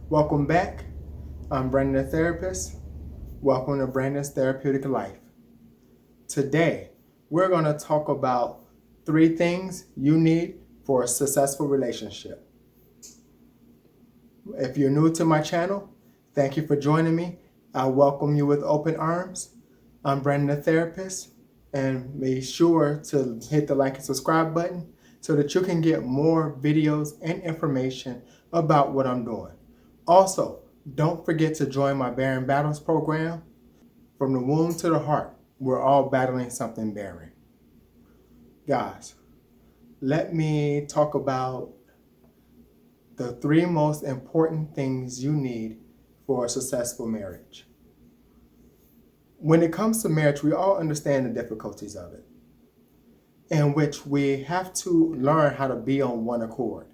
Welcome back. I'm Brandon.Therapist. Welcome to Brandon's Therapeutic Life. Today, we're going to talk about 3 things you need for a successful relationship. If you're new to my channel, thank you for joining me. I welcome you with open arms. I'm Brandon.Therapist, and be sure to hit the like and subscribe button so that you can get more videos and information about what I'm doing. Also, don't forget to join my Bearing Battles program. From the womb to the heart, we're all battling something bearing. Guys, let me talk about the 3 most important things you need for a successful marriage. When it comes to marriage, we all understand the difficulties of it, in which we have to learn how to be on one accord.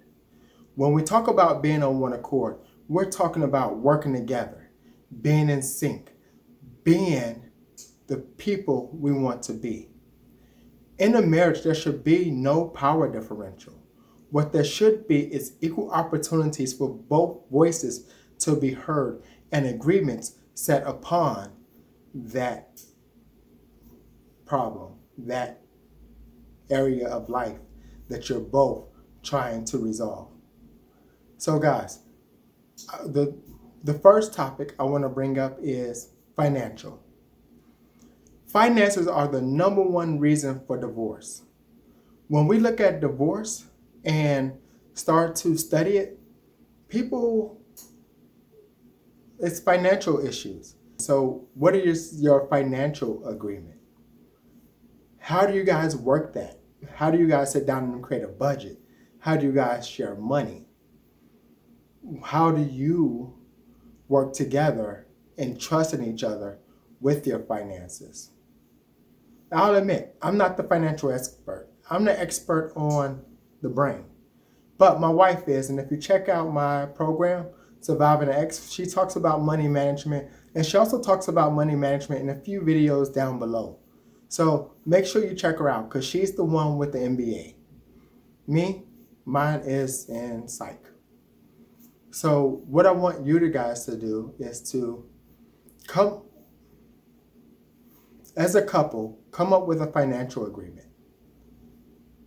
When we talk about being on one accord, we're talking about working together, being in sync, being the people we want to be. In a marriage, there should be no power differential. What there should be is equal opportunities for both voices to be heard and agreements set upon that problem, that area of life that you're both trying to resolve. So guys, the first topic I want to bring up is financial. Finances are the number 1 reason for divorce. When we look at divorce and start to study it, it's financial issues. So what is your financial agreement? How do you guys work that? How do you guys sit down and create a budget? How do you guys share money? How do you work together and trust in each other with your finances? I'll admit, I'm not the financial expert. I'm the expert on the brain. But my wife is, and if you check out my program, Surviving an Ex, she talks about money management, and she also talks about money management in a few videos down below. So make sure you check her out, because she's the one with the MBA. Mine is in psych. So what I want you guys to do is to as a couple, come up with a financial agreement.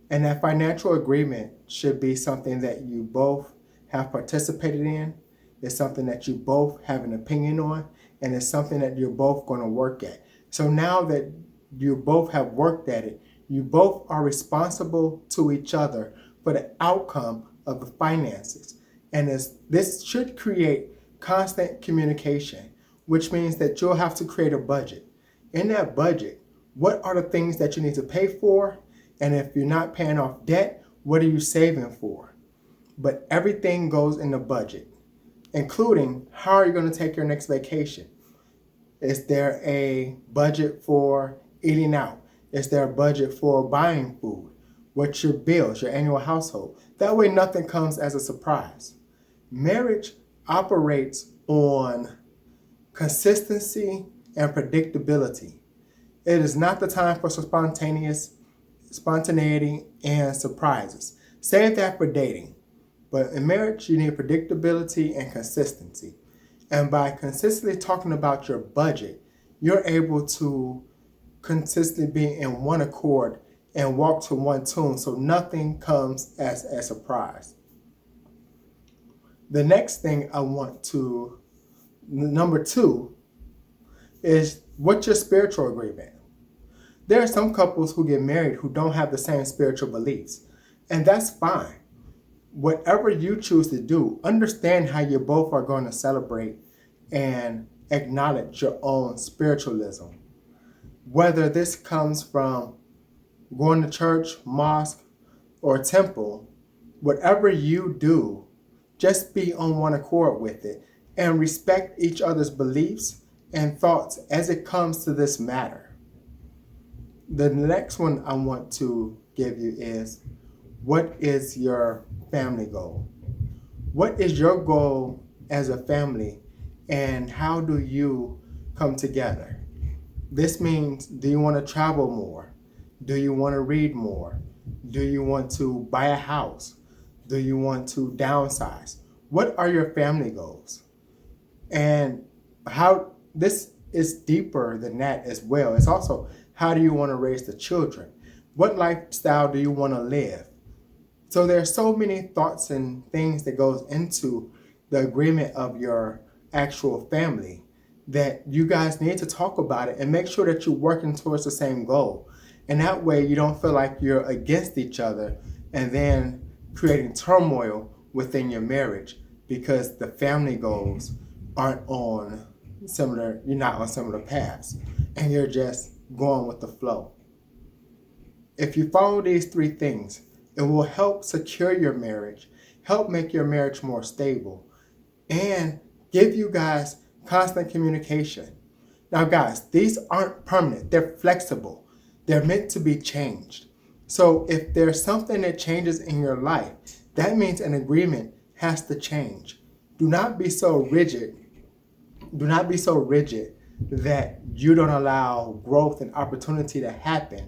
And that financial agreement should be something that you both have participated in. It's something that you both have an opinion on, and it's something that you're both going to work at. So now that you both have worked at it, you both are responsible to each other for the outcome of the finances. And this should create constant communication, which means that you'll have to create a budget. In that budget, what are the things that you need to pay for? And if you're not paying off debt, what are you saving for? But everything goes in the budget, including how are you going to take your next vacation? Is there a budget for eating out? Is there a budget for buying food? What's your bills, your annual household? That way nothing comes as a surprise. Marriage operates on consistency and predictability. It is not the time for spontaneity and surprises. Save that for dating. But in marriage, you need predictability and consistency. And by consistently talking about your budget, you're able to consistently be in one accord and walk to one tune, so nothing comes as a surprise. The next thing number 2, is what's your spiritual agreement? There are some couples who get married who don't have the same spiritual beliefs, and that's fine. Whatever you choose to do, understand how you both are going to celebrate and acknowledge your own spiritualism. Whether this comes from going to church, mosque, or temple, whatever you do, just be on one accord with it and respect each other's beliefs and thoughts as it comes to this matter. The next one I want to give you is, what is your family goal? What is your goal as a family, and how do you come together? This means, do you want to travel more? Do you want to read more? Do you want to buy a house? Do you want to downsize? What are your family goals? And how this is deeper than that as well. It's also, how do you want to raise the children? What lifestyle do you want to live? So there's so many thoughts and things that goes into the agreement of your actual family that you guys need to talk about it and make sure that you're working towards the same goal. And that way you don't feel like you're against each other and then creating turmoil within your marriage because the family goals aren't on you're not on similar paths and you're just going with the flow. If you follow these 3 things, it will help secure your marriage, help make your marriage more stable, and give you guys constant communication. Now, guys, these aren't permanent. They're flexible. They're meant to be changed. So if there's something that changes in your life, that means an agreement has to change. Do not be so rigid. Do not be so rigid that you don't allow growth and opportunity to happen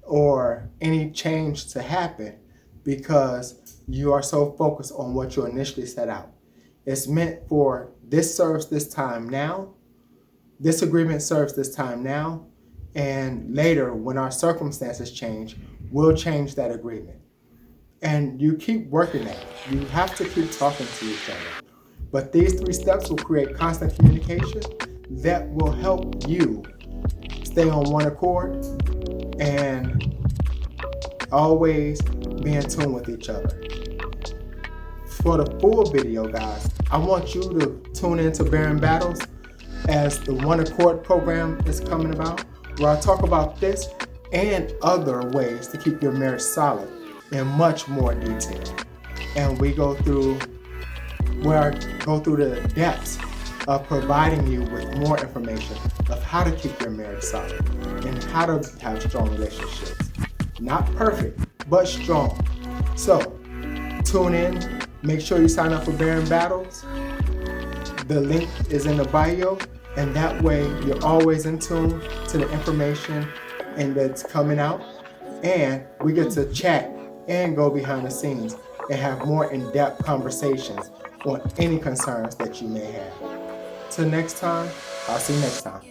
or any change to happen because you are so focused on what you initially set out. It's meant for this serves this time now, this agreement serves this time now, and later when our circumstances change, we'll change that agreement. And you keep working at it. You have to keep talking to each other. But these 3 steps will create constant communication that will help you stay on one accord and always be in tune with each other. For the full video, guys, I want you to tune into Bearing Battles as the One Accord program is coming about, where I talk about this and other ways to keep your marriage solid in much more detail. And we go through the depths of providing you with more information of how to keep your marriage solid and how to have strong relationships. Not perfect, but strong. So, tune in. Make sure you sign up for Bearing Battles. The link is in the bio, and that way you're always in tune to the information and that's coming out. And we get to chat and go behind the scenes and have more in-depth conversations on any concerns that you may have. Till next time, I'll see you next time.